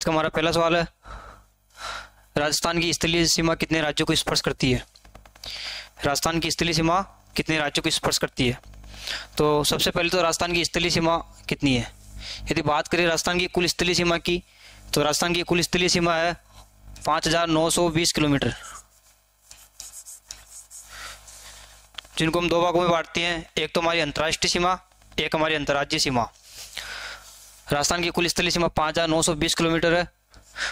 तो हमारा पहला सवाल है, राजस्थान की स्थलीय सीमा कितने राज्यों को स्पर्श करती है? राजस्थान की स्थलीय सीमा कितने राज्यों को स्पर्श करती है? तो सबसे पहले तो राजस्थान की स्थलीय सीमा कितनी है? यदि बात करें राजस्थान की कुल स्थलीय सीमा की, तो राजस्थान की कुल स्थलीय सीमा है 5,920 किलोमीटर, जिनको हम दो भागों में बांटते हैं। एक तो हमारी अंतर्राष्ट्रीय सीमा, एक हमारी अंतर्राज्यीय सीमा। राजस्थान की कुल स्थलीय सीमा 5,920 किलोमीटर है,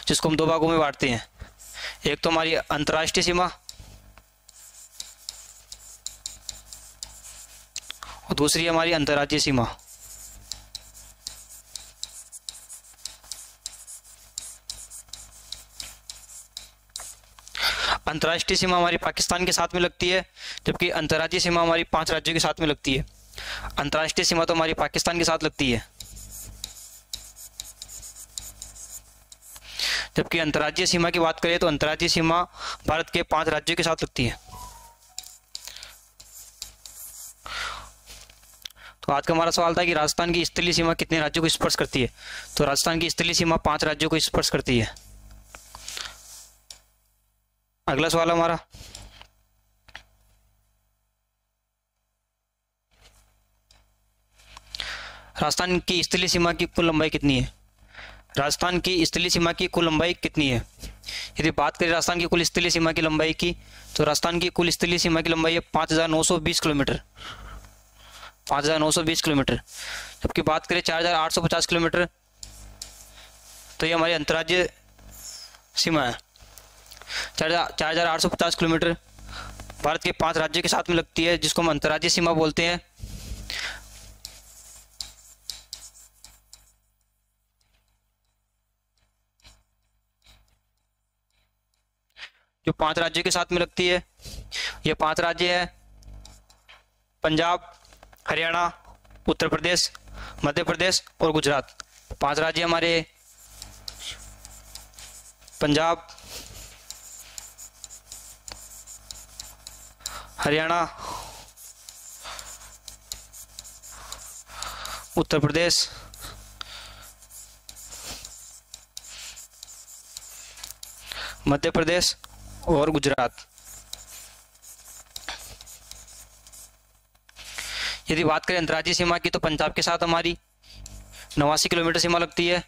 जिसको हम दो भागों में बांटते हैं। एक तो हमारी अंतर्राष्ट्रीय सीमा और दूसरी हमारी अंतर्राज्यीय सीमा। अंतर्राष्ट्रीय सीमा हमारी पाकिस्तान के साथ में लगती है, जबकि अंतर्राज्यीय सीमा हमारी 5 राज्यों के साथ में लगती है। अंतर्राष्ट्रीय सीमा तो हमारी पाकिस्तान के साथ लगती है, जबकि अंतर्राज्यीय सीमा की बात करें तो अंतर्राज्यीय सीमा भारत के 5 राज्यों के साथ लगती है। तो आज का हमारा सवाल था कि राजस्थान की स्थलीय सीमा कितने राज्यों को स्पर्श करती है? तो राजस्थान की स्थलीय सीमा 5 राज्यों को स्पर्श करती है। अगला सवाल हमारा, राजस्थान की स्थलीय सीमा की कुल लंबाई कितनी है? राजस्थान की स्थलीय सीमा की कुल लंबाई कितनी है? यदि बात करें राजस्थान की कुल स्थलीय सीमा की लंबाई की, तो राजस्थान की कुल स्थलीय सीमा की लंबाई है 5,920 किलोमीटर, 5,920 किलोमीटर। जबकि बात करें 4,850 किलोमीटर, तो ये हमारी अंतर्राज्यीय सीमा है। 4,850 किलोमीटर भारत के 5 राज्यों के साथ में लगती है, जिसको हम अंतर्राज्यीय सीमा बोलते हैं। जो 5 राज्यों के साथ में लगती है, ये 5 राज्य है पंजाब, हरियाणा, उत्तर प्रदेश, मध्य प्रदेश और गुजरात। 5 राज्य हमारे पंजाब, हरियाणा, उत्तर प्रदेश, मध्य प्रदेश और गुजरात। यदि बात करें अंतर्राज्यीय सीमा की, तो पंजाब के साथ हमारी 89 किलोमीटर सीमा लगती है।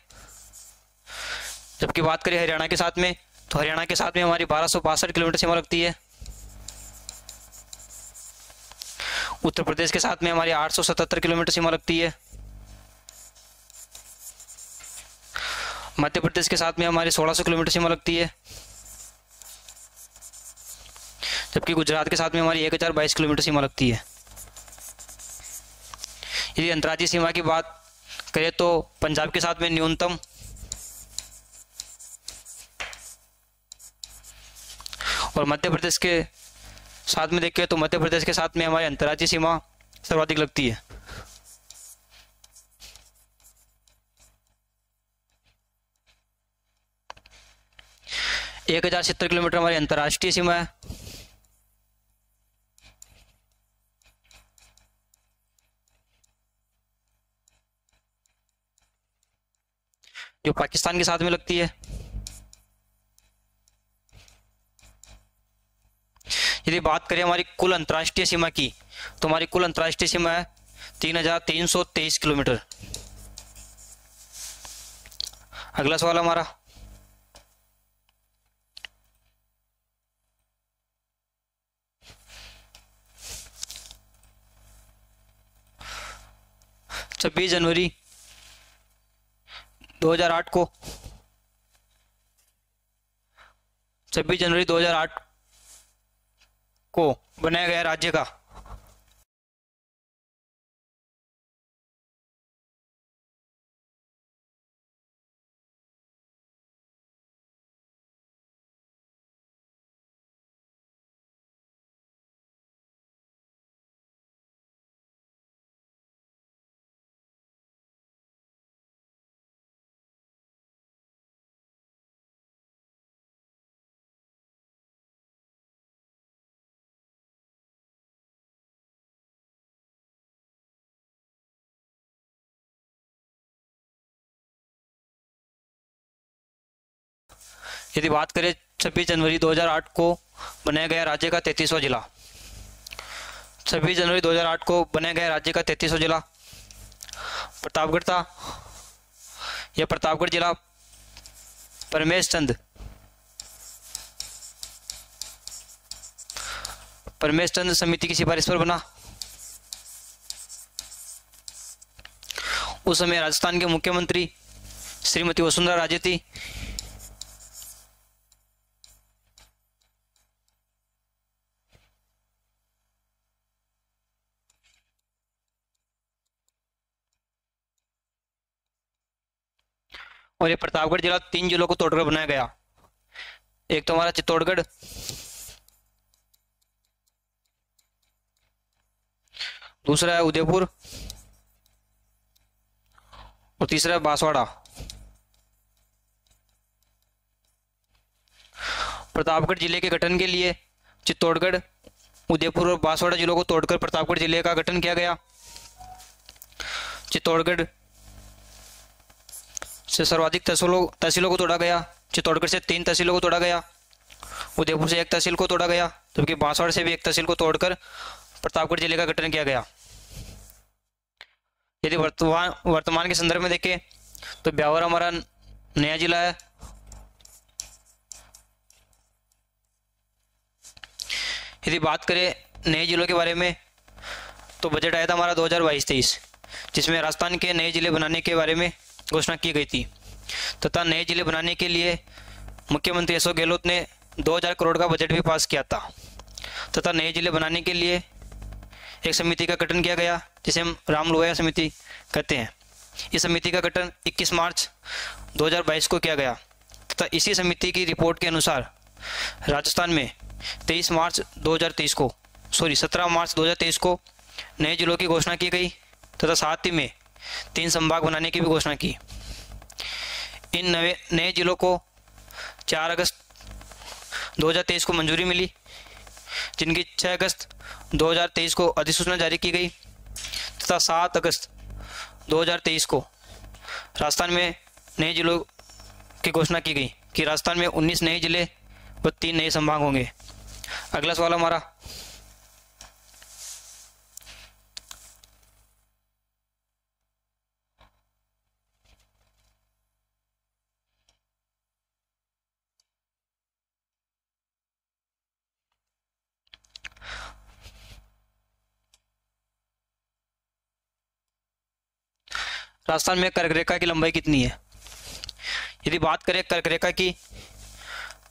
जबकि बात करें हरियाणा के साथ में, तो हरियाणा के साथ में हमारी 1262 किलोमीटर सीमा लगती है। उत्तर प्रदेश के साथ में हमारी 877 किलोमीटर सीमा लगती है। मध्य प्रदेश के साथ में हमारी 1600 किलोमीटर सीमा लगती है। जबकि गुजरात के साथ में हमारी 1022 किलोमीटर सीमा लगती है। यदि अंतर्राज्यीय सीमा की बात करें, तो पंजाब के साथ में न्यूनतम और मध्य प्रदेश के साथ में देखें तो मध्य प्रदेश के साथ में हमारी अंतर्राज्यीय सीमा सर्वाधिक लगती है। एक 1070 किलोमीटर हमारी अंतर्राष्ट्रीय सीमा है। जो पाकिस्तान के साथ में लगती है। यदि बात करें हमारी कुल अंतर्राष्ट्रीय सीमा की, तो हमारी कुल अंतर्राष्ट्रीय सीमा है 3,323 किलोमीटर। अगला सवाल हमारा, छब्बीस जनवरी 2008 को 26 जनवरी 2008 को बनाया गया राज्य का यदि बात करें 26 जनवरी 2008 को बनाया गया राज्य का 33वां जिला, 26 जनवरी 2008 को बनाया गया राज्य का 33वां जिला प्रतापगढ़ था। यह प्रतापगढ़ जिला परमेश चंद समिति की सिफारिश पर बना। उस समय राजस्थान के मुख्यमंत्री श्रीमती वसुंधरा राजे थी। और ये प्रतापगढ़ जिला 3 जिलों को तोड़कर बनाया गया। एक तो हमारा चित्तौड़गढ़, दूसरा है उदयपुर और तीसरा है बांसवाड़ा। प्रतापगढ़ जिले के गठन के लिए चित्तौड़गढ़, उदयपुर और बांसवाड़ा जिलों को तोड़कर प्रतापगढ़ जिले का गठन किया गया। चित्तौड़गढ़ से सर्वाधिक तहसीलों को तोड़ा गया। चित्तौड़गढ़ से 3 तहसीलों को तोड़ा गया, उदयपुर से 1 तहसील को तोड़ा गया, जबकि बांसवाड़ा से भी 1 तहसील को तोड़कर प्रतापगढ़ जिले का गठन किया गया। यदि वर्तमान के संदर्भ में देखें तो ब्यावर हमारा नया जिला है। यदि बात करें नए जिलों के बारे में तो बजट आया था हमारा 2022-23, जिसमें राजस्थान के नए जिले बनाने के बारे में घोषणा की गई थी तथा नए जिले बनाने के लिए मुख्यमंत्री अशोक गहलोत ने 2000 करोड़ का बजट भी पास किया था तथा नए जिले बनाने के लिए एक समिति का गठन किया गया, जिसे हम राम लोहिया समिति कहते हैं। इस समिति का गठन 21 मार्च 2022 को किया गया तथा इसी समिति की रिपोर्ट के अनुसार राजस्थान में 17 मार्च 2023 को नए जिलों की घोषणा की गई तथा साथ ही में 3 संभाग बनाने की भी घोषणा की। इन नए जिलों को 4 अगस्त 2023 को मंजूरी मिली, जिनकी 6 अगस्त 2023 को अधिसूचना जारी की गई तथा 7 अगस्त 2023 को राजस्थान में नए जिलों की घोषणा की गई कि राजस्थान में 19 नए जिले व 3 नए संभाग होंगे। अगला सवाल हमारा, राजस्थान में कर्करेखा की लंबाई कितनी है? यदि बात करें कर्करेखा की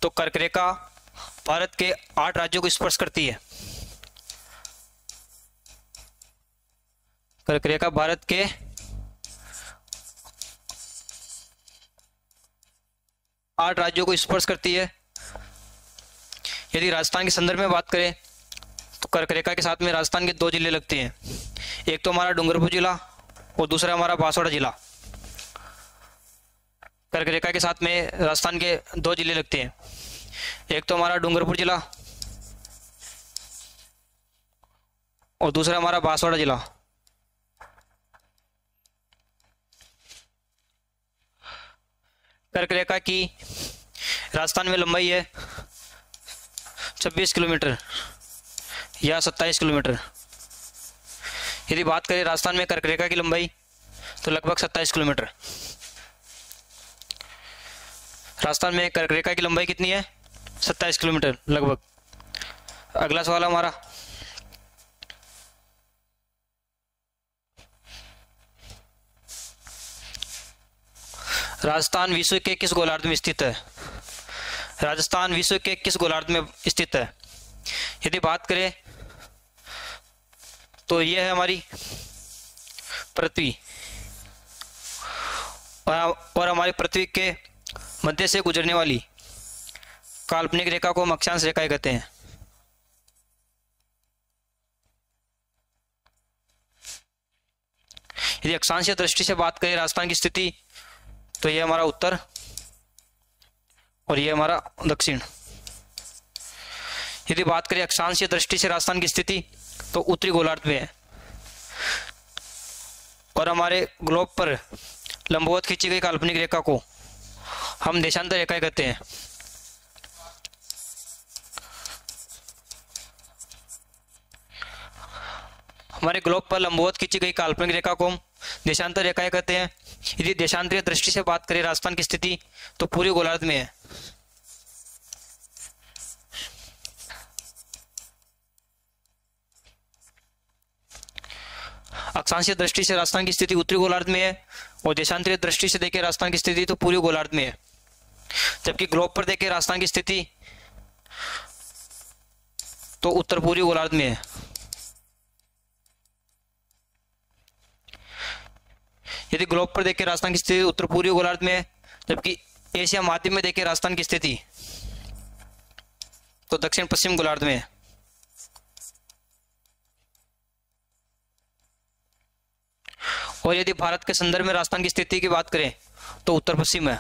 तो कर्करेखा भारत के 8 राज्यों को स्पर्श करती है। कर्करेखा भारत के 8 राज्यों को स्पर्श करती है। यदि राजस्थान के संदर्भ में बात करें तो कर्करेखा के साथ में राजस्थान के 2 जिले लगते हैं। एक तो हमारा डूंगरपुर जिला और दूसरा हमारा बांसवाड़ा जिला। कर्करेखा के साथ में राजस्थान के 2 जिले लगते हैं। एक तो हमारा डूंगरपुर जिला और दूसरा हमारा बांसवाड़ा जिला। कर्करेखा की राजस्थान में लंबाई है 26 किलोमीटर या 27 किलोमीटर। यदि बात करें राजस्थान में कर्करेखा की लंबाई तो लगभग 27 किलोमीटर। राजस्थान में कर्करेखा की लंबाई कितनी है? 27 किलोमीटर लगभग। अगला सवाल हमारा, राजस्थान विश्व के किस गोलार्ध में स्थित है? राजस्थान विश्व के किस गोलार्ध में स्थित है? यदि बात करें तो यह है हमारी पृथ्वी और हमारी पृथ्वी के मध्य से गुजरने वाली काल्पनिक रेखा को हम अक्षांश रेखाएं कहते हैं। यदि अक्षांशीय दृष्टि से बात करें राजस्थान की स्थिति तो यह हमारा उत्तर और यह हमारा दक्षिण। यदि बात करें अक्षांशीय दृष्टि से राजस्थान की स्थिति तो उत्तरी गोलार्ध में है और हमारे ग्लोब पर लंबवत खींची गई काल्पनिक रेखा को हम देशांतर रेखाएं कहते हैं। हमारे ग्लोब पर लंबवत खींची गई काल्पनिक रेखा को हम देशांतर रेखाएं कहते हैं। यदि देशांतरीय दृष्टि से बात करें राजस्थान की स्थिति तो पूरे गोलार्ध में है। अक्षांशीय दृष्टि से राजस्थान की स्थिति उत्तरी गोलार्ध में है और देशांतरीय दृष्टि से देखें राजस्थान की स्थिति तो पूर्वी गोलार्ध में है। जबकि ग्लोब पर देखें राजस्थान की स्थिति तो उत्तर पूर्वी गोलार्ध में है। यदि ग्लोब पर देखें राजस्थान की स्थिति उत्तर पूर्वी गोलार्ध में है, जबकि एशिया महाद्वीप में देखें राजस्थान की स्थिति तो दक्षिण पश्चिम गोलार्ध में है। और यदि भारत के संदर्भ में राजस्थान की स्थिति की बात करें तो उत्तर पश्चिम है।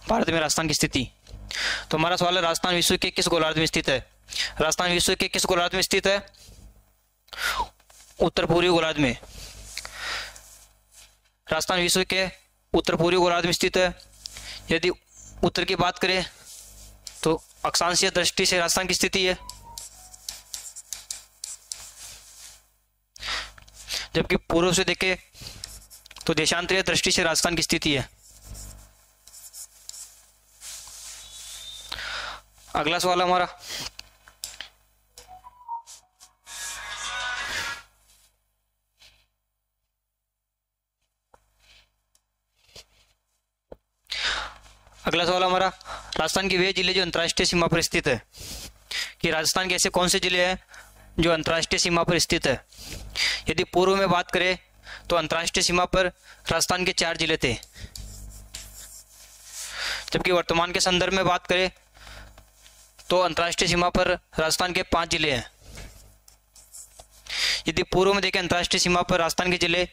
भारत में राजस्थान की स्थिति, तो हमारा सवाल है राजस्थान विश्व के किस गोलार्ध में स्थित है? राजस्थान विश्व के किस गोलार्ध में स्थित है? उत्तर पूर्वी गोलार्ध में। राजस्थान विश्व के उत्तर पूर्वी गोलार्ध में स्थित है। यदि उत्तर की बात करें तो अक्षांशीय दृष्टि से राजस्थान की स्थिति है, जबकि पूर्व से देखें तो देशांतरीय दृष्टि से राजस्थान की स्थिति है। अगला सवाल हमारा, राजस्थान के वे जिले जो अंतर्राष्ट्रीय सीमा पर स्थित है, कि राजस्थान के ऐसे कौन से जिले हैं जो अंतर्राष्ट्रीय सीमा पर स्थित है? यदि पूर्व में बात करें तो अंतर्राष्ट्रीय सीमा पर राजस्थान के 4 जिले थे, जबकि वर्तमान के संदर्भ में बात करें तो अंतर्राष्ट्रीय सीमा पर राजस्थान के 5 जिले हैं। यदि पूर्व में देखें अंतर्राष्ट्रीय सीमा पर राजस्थान के जिले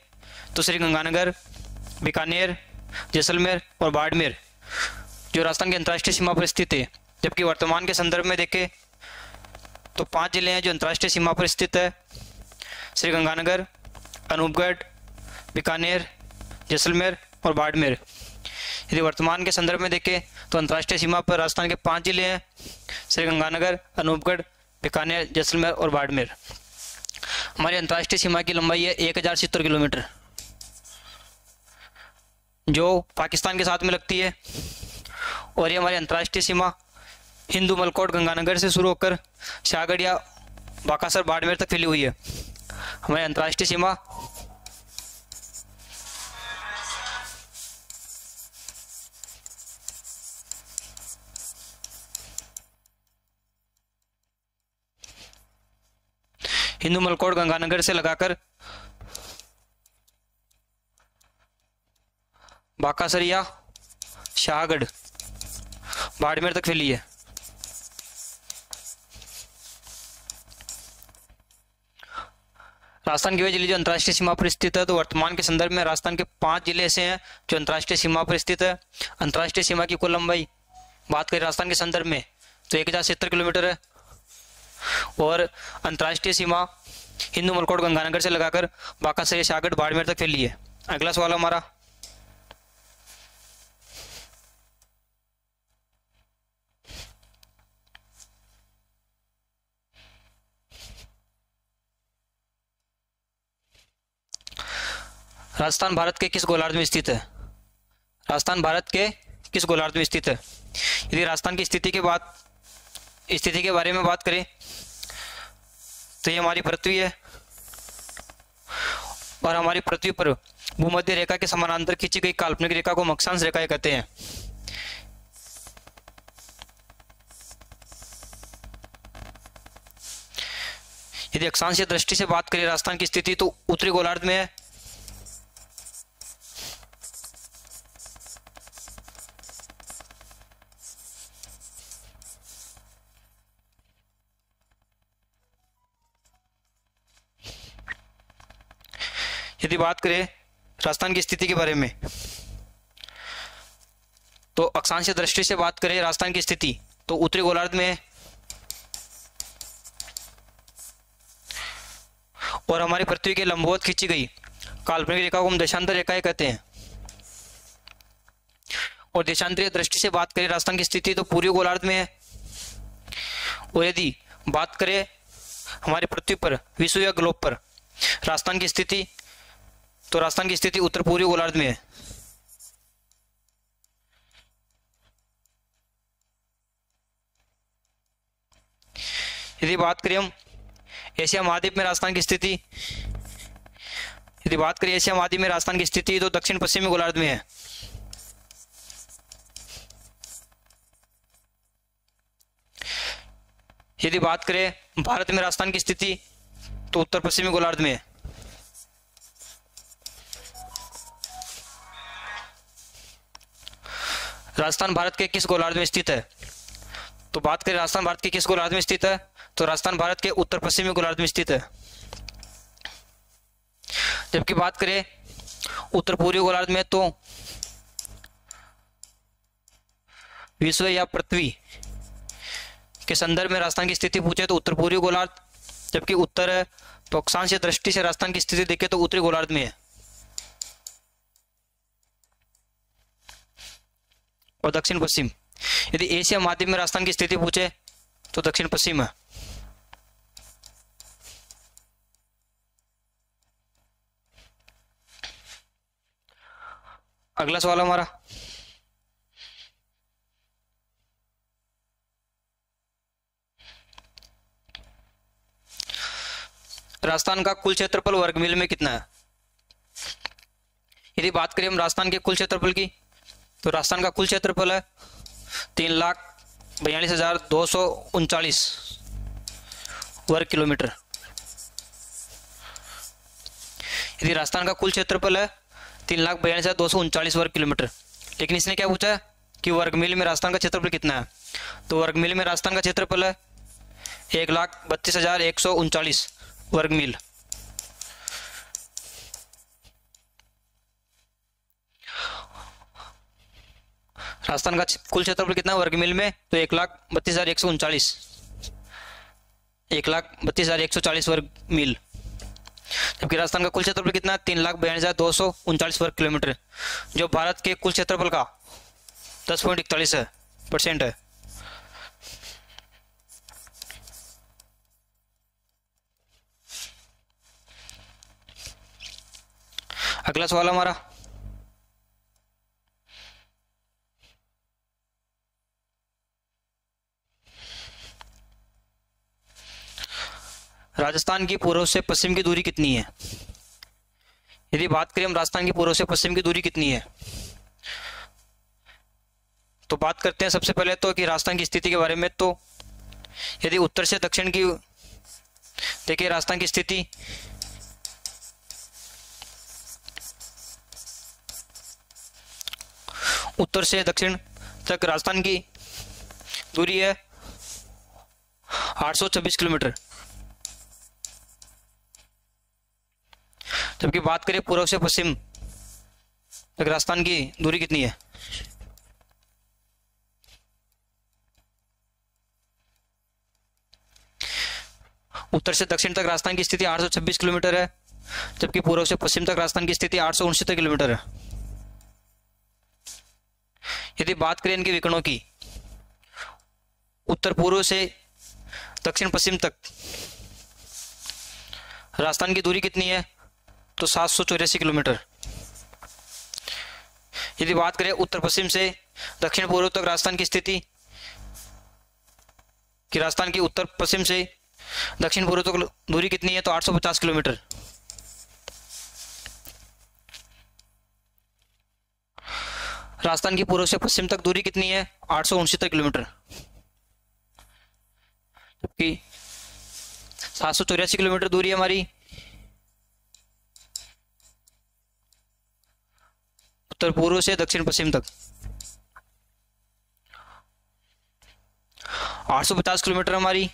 तो श्रीगंगानगर, बीकानेर, जैसलमेर और बाड़मेर जो राजस्थान के अंतर्राष्ट्रीय सीमा पर स्थित है। जबकि वर्तमान के संदर्भ में देखें तो 5 जिले हैं जो अंतर्राष्ट्रीय सीमा पर स्थित है, श्रीगंगानगर, अनूपगढ़, बीकानेर, जैसलमेर और बाड़मेर। यदि वर्तमान के संदर्भ में देखें तो अंतर्राष्ट्रीय सीमा पर राजस्थान के 5 जिले हैं, श्रीगंगानगर, अनूपगढ़, बीकानेर, जैसलमेर और बाड़मेर। हमारी अंतर्राष्ट्रीय सीमा की लंबाई है 1070 किलोमीटर, जो पाकिस्तान के साथ में लगती है। और ये हमारी अंतर्राष्ट्रीय सीमा हिंदू मलकोट गंगानगर से शुरू होकर शाहगढ़ या बाकासर बाड़मेर तक फैली हुई है। हमारी अंतर्राष्ट्रीय सीमा हिंदू मलकोट गंगानगर से लगाकर बाकासर या शाहगढ़ बाड़मेर तक फैली है। राजस्थान के वे जिले जो अंतर्राष्ट्रीय सीमा पर स्थित है, तो वर्तमान के संदर्भ में राजस्थान के 5 जिले ऐसे हैं जो अंतर्राष्ट्रीय सीमा पर स्थित है। अंतर्राष्ट्रीय सीमा की कुल लंबाई बात करें राजस्थान के संदर्भ में तो 1070 किलोमीटर है। और अंतर्राष्ट्रीय सीमा हिंदू मलकोट गंगानगर से लगाकर बाकासर, शाहगढ़, बाड़मेर तक फैली है। अगला सवाल हमारा, राजस्थान भारत के किस गोलार्ध में स्थित है? राजस्थान भारत के किस गोलार्ध में स्थित है? यदि राजस्थान की स्थिति के बारे में बात करें तो ये हमारी पृथ्वी है और हमारी पृथ्वी पर भूमध्य रेखा के समानांतर खींची गई काल्पनिक रेखा को अक्षांश रेखाएं कहते हैं। यदि अक्षांशीय दृष्टि से बात करें राजस्थान की स्थिति तो उत्तरी गोलार्ध में है। यदि बात करें राजस्थान की स्थिति के बारे में तो अक्षांशीय दृष्टि से बात करें राजस्थान की स्थिति तो उत्तरी गोलार्ध में है। और हमारी पृथ्वी के लंबवत खींची गई काल्पनिक रेखा को हम देशांतर रेखाएं कहते हैं। और देशांतरीय दृष्टि से बात करें राजस्थान की स्थिति तो पूर्वी गोलार्ध में है। और यदि बात करें हमारी पृथ्वी पर, विश्व या ग्लोब पर राजस्थान की स्थिति, तो राजस्थान की स्थिति उत्तर पूर्वी गोलार्ध में है। यदि बात करें हम एशिया महाद्वीप में राजस्थान की स्थिति, यदि बात करें एशिया महाद्वीप में राजस्थान की स्थिति, तो दक्षिण पश्चिमी गोलार्ध में है। यदि बात करें भारत में राजस्थान की स्थिति, तो उत्तर पश्चिमी गोलार्ध में है। राजस्थान भारत के किस गोलार्ध में स्थित है? तो बात करें राजस्थान भारत के किस गोलार्ध में स्थित है, तो राजस्थान भारत के उत्तर पश्चिमी गोलार्ध में स्थित है। जबकि बात करें उत्तर पूर्वी गोलार्ध में, तो विश्व या पृथ्वी के संदर्भ में राजस्थान की स्थिति पूछे तो उत्तर पूर्वी गोलार्ध, जबकि उत्तर तो अक्षांशीय दृष्टि से राजस्थान की स्थिति देखे तो उत्तरी गोलार्ध में है। और दक्षिण पश्चिम, यदि एशिया महाद्वीप में राजस्थान की स्थिति पूछे तो दक्षिण पश्चिम है। अगला सवाल हमारा, राजस्थान का कुल क्षेत्रफल वर्ग मील में कितना है? यदि बात करें हम राजस्थान के कुल क्षेत्रफल की, तो राजस्थान का कुल क्षेत्रफल है 3,42,239 वर्ग किलोमीटर। यदि राजस्थान का कुल क्षेत्रफल है 3,42,239 वर्ग किलोमीटर, लेकिन इसने क्या पूछा कि वर्ग मील में राजस्थान का क्षेत्रफल कितना है, तो वर्ग मील में राजस्थान का क्षेत्रफल है 1,32,139 वर्ग मील। राजस्थान का कुल क्षेत्रफल कितना है वर्ग मील में, तो 1,32,139 1,32,140 वर्ग मील। जबकि राजस्थान का कुल क्षेत्रफल कितना है 3,42,239 वर्ग किलोमीटर, जो भारत के कुल क्षेत्रफल का 10.41% है। अगला सवाल हमारा, राजस्थान की पूर्व से पश्चिम की दूरी कितनी है? यदि बात करें हम राजस्थान की पूर्व से पश्चिम की दूरी कितनी है, तो बात करते हैं सबसे पहले तो कि राजस्थान की स्थिति के बारे में। तो यदि उत्तर से दक्षिण की देखिए राजस्थान की स्थिति, उत्तर से दक्षिण तक राजस्थान की दूरी है 826 किलोमीटर। जबकि बात करें पूर्व से पश्चिम तक राजस्थान की दूरी कितनी है, उत्तर से दक्षिण तक राजस्थान की स्थिति 826 किलोमीटर है, जबकि पूर्व से पश्चिम तक राजस्थान की स्थिति 869 किलोमीटर है। यदि बात करें इनके विकर्णों की, उत्तर पूर्व से दक्षिण पश्चिम तक राजस्थान की दूरी कितनी है, तो 784 किलोमीटर। यदि बात करें उत्तर पश्चिम से दक्षिण पूर्व तक राजस्थान की स्थिति, कि राजस्थान की उत्तर पश्चिम से दक्षिण पूर्व तक दूरी कितनी है, तो 850 किलोमीटर। राजस्थान की पूर्व से पश्चिम तक दूरी कितनी है, 869 किलोमीटर। जबकि 784 किलोमीटर दूरी है हमारी उत्तर पूर्व से दक्षिण पश्चिम तक। 850 किलोमीटर हमारी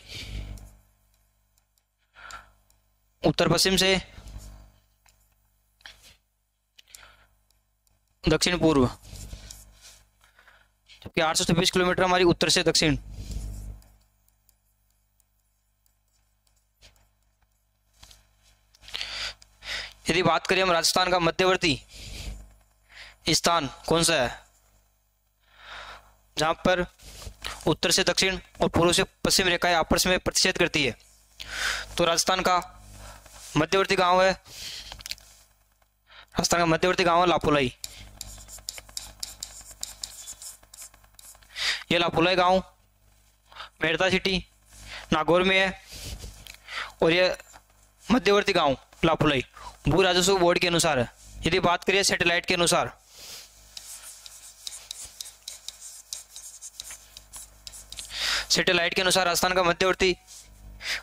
उत्तर पश्चिम से दक्षिण पूर्व, जबकि 826 किलोमीटर हमारी उत्तर से दक्षिण। यदि बात करें हम राजस्थान का मध्यवर्ती स्थान कौन सा है, जहां पर उत्तर से दक्षिण और पूर्व से पश्चिम रेखाएं आपस में प्रतिच्छेद करती है। तो राजस्थान का मध्यवर्ती गांव है लापोलाई। ये लापोलाई गांव मेड़ता सिटी नागौर में है और ये मध्यवर्ती गांव लापोलाई भू राजस्व बोर्ड के अनुसार है। यदि बात करिए सैटेलाइट के अनुसार, राजस्थान का मध्यवर्ती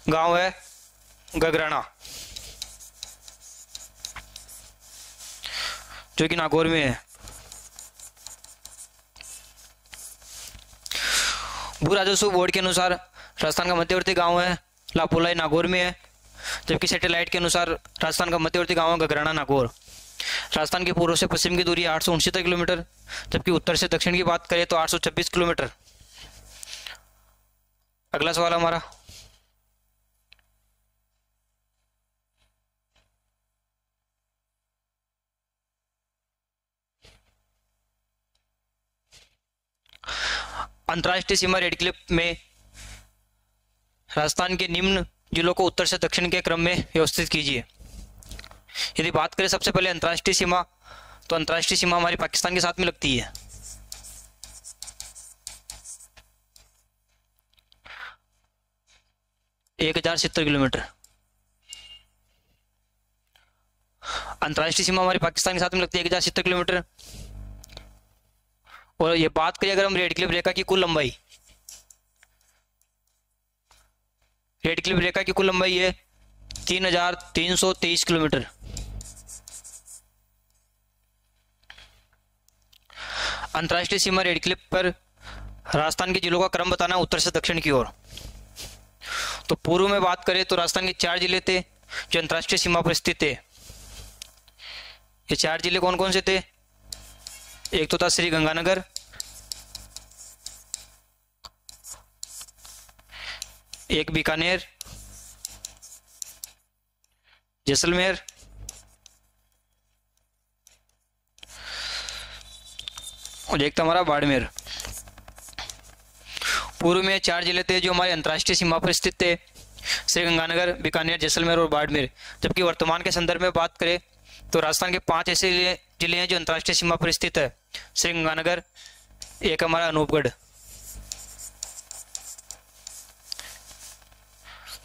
गांव है गगराना, जो कि नागौर में है। भू राजस्व बोर्ड के अनुसार राजस्थान का मध्यवर्ती गांव है लापोलाई, नागौर में है, जबकि सैटेलाइट के अनुसार राजस्थान का मध्यवर्ती गांव है गगराना, नागौर। राजस्थान के पूर्व से पश्चिम की दूरी 869 किलोमीटर, जबकि उत्तर से दक्षिण की बात करें तो 826 किलोमीटर। अगला सवाल हमारा, अंतर्राष्ट्रीय सीमा रेड क्लिप में राजस्थान के निम्न जिलों को उत्तर से दक्षिण के क्रम में व्यवस्थित कीजिए। यदि बात करें सबसे पहले अंतर्राष्ट्रीय सीमा, तो अंतर्राष्ट्रीय सीमा हमारी पाकिस्तान के साथ में लगती है। एक 1070 किलोमीटर अंतर्राष्ट्रीय सीमा हमारी पाकिस्तान के साथ में लगती है, 1070 किलोमीटर। और ये बात करें अगर हम रेड क्लिप रेखा की कुल लंबाई, रेड क्लिप रेखा की कुल लंबाई है 3323 किलोमीटर। अंतर्राष्ट्रीय सीमा रेड क्लिप पर राजस्थान के जिलों का क्रम बताना उत्तर से दक्षिण की ओर। तो पूर्व में बात करें तो राजस्थान के 4 जिले थे जो अंतर्राष्ट्रीय सीमा पर स्थित थे। ये 4 जिले कौन कौन से थे? एक तो था श्री गंगानगर, एक बीकानेर, जैसलमेर, और एक था हमारा बाड़मेर। पूर्व में 4 जिले थे जो हमारे अंतर्राष्ट्रीय सीमा पर स्थित थे, श्री गंगानगर, बीकानेर, जैसलमेर और बाड़मेर। जबकि वर्तमान के संदर्भ में बात करें तो राजस्थान के 5 ऐसे जिले हैं जो अंतर्राष्ट्रीय सीमा पर स्थित है। श्री गंगानगर, एक हमारा अनूपगढ़,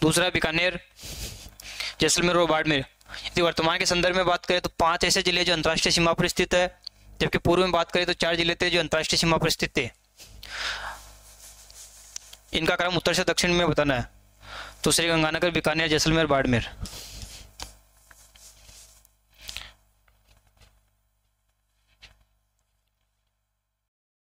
दूसरा बीकानेर, जैसलमेर और बाड़मेर। यदि वर्तमान के संदर्भ में बात करें तो 5 ऐसे जिले जो अंतर्राष्ट्रीय सीमा पर स्थित है, जबकि पूर्व में बात करें तो 4 जिले थे जो अंतर्राष्ट्रीय सीमा पर स्थित थे। इनका क्रम उत्तर से दक्षिण में बताना है, तो श्री गंगानगर, बीकानेर, जैसलमेर, बाड़मेर।